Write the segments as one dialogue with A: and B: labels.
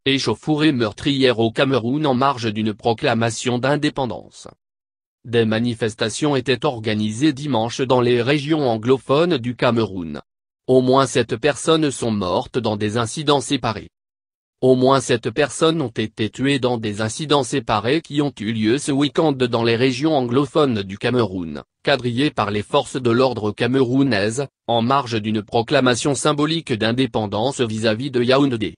A: Échauffourée meurtrière au Cameroun en marge d'une proclamation d'indépendance. Des manifestations étaient organisées dimanche dans les régions anglophones du Cameroun. Au moins 7 personnes sont mortes dans des incidents séparés. Au moins 7 personnes ont été tuées dans des incidents séparés qui ont eu lieu ce week-end dans les régions anglophones du Cameroun, quadrillées par les forces de l'ordre camerounaises, en marge d'une proclamation symbolique d'indépendance vis-à-vis de Yaoundé.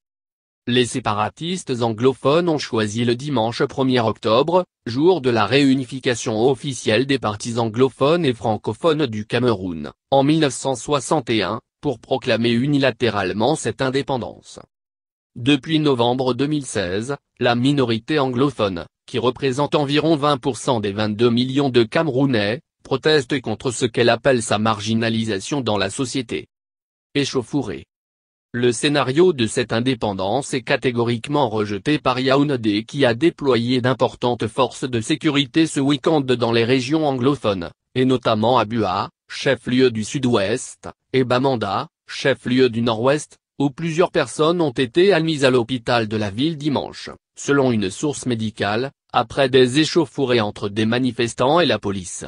A: Les séparatistes anglophones ont choisi le dimanche 1er octobre, jour de la réunification officielle des partis anglophones et francophones du Cameroun, en 1961, pour proclamer unilatéralement cette indépendance. Depuis novembre 2016, la minorité anglophone, qui représente environ 20% des 22 millions de Camerounais, proteste contre ce qu'elle appelle sa marginalisation dans la société. Échauffourée. Le scénario de cette indépendance est catégoriquement rejeté par Yaoundé qui a déployé d'importantes forces de sécurité ce week-end dans les régions anglophones, et notamment à Bua, chef-lieu du sud-ouest, et Bamenda, chef-lieu du nord-ouest, où plusieurs personnes ont été admises à l'hôpital de la ville dimanche, selon une source médicale, après des échauffourées entre des manifestants et la police.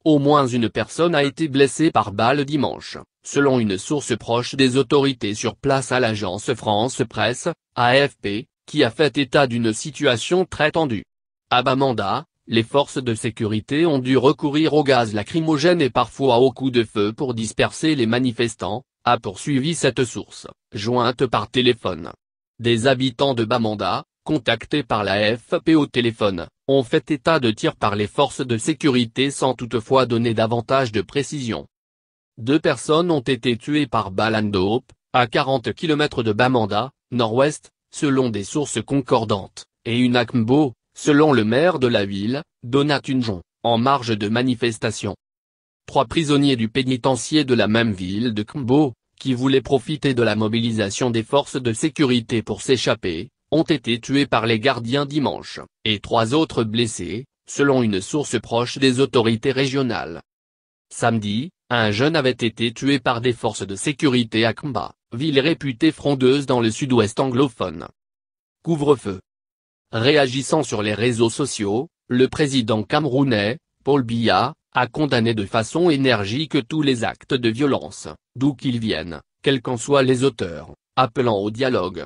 A: Au moins une personne a été blessée par balle dimanche, selon une source proche des autorités sur place à l'agence France Presse, AFP, qui a fait état d'une situation très tendue. À Bamenda, les forces de sécurité ont dû recourir au gaz lacrymogène et parfois aux coups de feu pour disperser les manifestants, a poursuivi cette source, jointe par téléphone. Des habitants de Bamenda, contactés par la AFP au téléphone, ont fait état de tirs par les forces de sécurité sans toutefois donner davantage de précision. 2 personnes ont été tuées par Balandope, à 40 km de Bamenda, nord-ouest, selon des sources concordantes, et une à Kmbo, selon le maire de la ville, Donat Unjon, en marge de manifestations. 3 prisonniers du pénitencier de la même ville de Kmbo, qui voulaient profiter de la mobilisation des forces de sécurité pour s'échapper, ont été tués par les gardiens dimanche, et 3 autres blessés, selon une source proche des autorités régionales. Samedi, un jeune avait été tué par des forces de sécurité à Kmba, ville réputée frondeuse dans le sud-ouest anglophone. Couvre-feu. Réagissant sur les réseaux sociaux, le président camerounais, Paul Biya, a condamné de façon énergique tous les actes de violence, d'où qu'ils viennent, quels qu'en soient les auteurs, appelant au dialogue.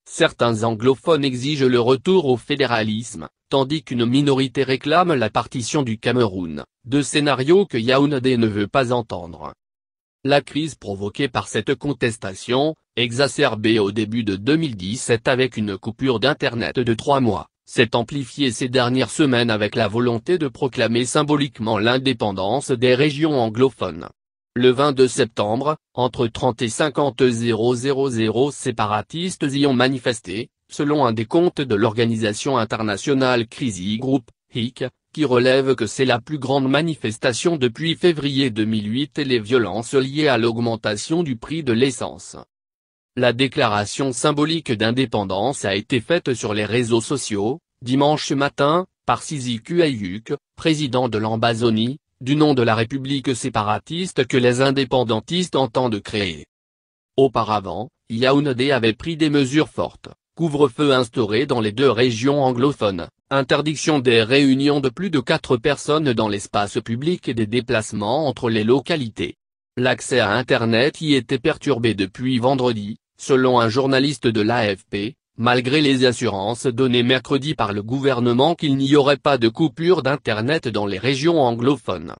A: Certains anglophones exigent le retour au fédéralisme, tandis qu'une minorité réclame la partition du Cameroun, 2 scénarios que Yaoundé ne veut pas entendre. La crise provoquée par cette contestation, exacerbée au début de 2017 avec une coupure d'Internet de 3 mois, s'est amplifiée ces dernières semaines avec la volonté de proclamer symboliquement l'indépendance des régions anglophones. Le 22 septembre, entre 30 et 50 000 séparatistes y ont manifesté, selon un décompte de l'organisation internationale Crisis Group, HIC, qui relève que c'est la plus grande manifestation depuis février 2008 et les violences liées à l'augmentation du prix de l'essence. La déclaration symbolique d'indépendance a été faite sur les réseaux sociaux, dimanche matin, par Sisi Kuayuk, président de l'Ambazonie, du nom de la République séparatiste que les indépendantistes entendent créer. Auparavant, Yaoundé avait pris des mesures fortes, couvre-feu instauré dans les 2 régions anglophones, interdiction des réunions de plus de 4 personnes dans l'espace public et des déplacements entre les localités. L'accès à Internet y était perturbé depuis vendredi, selon un journaliste de l'AFP, malgré les assurances données mercredi par le gouvernement qu'il n'y aurait pas de coupure d'Internet dans les régions anglophones.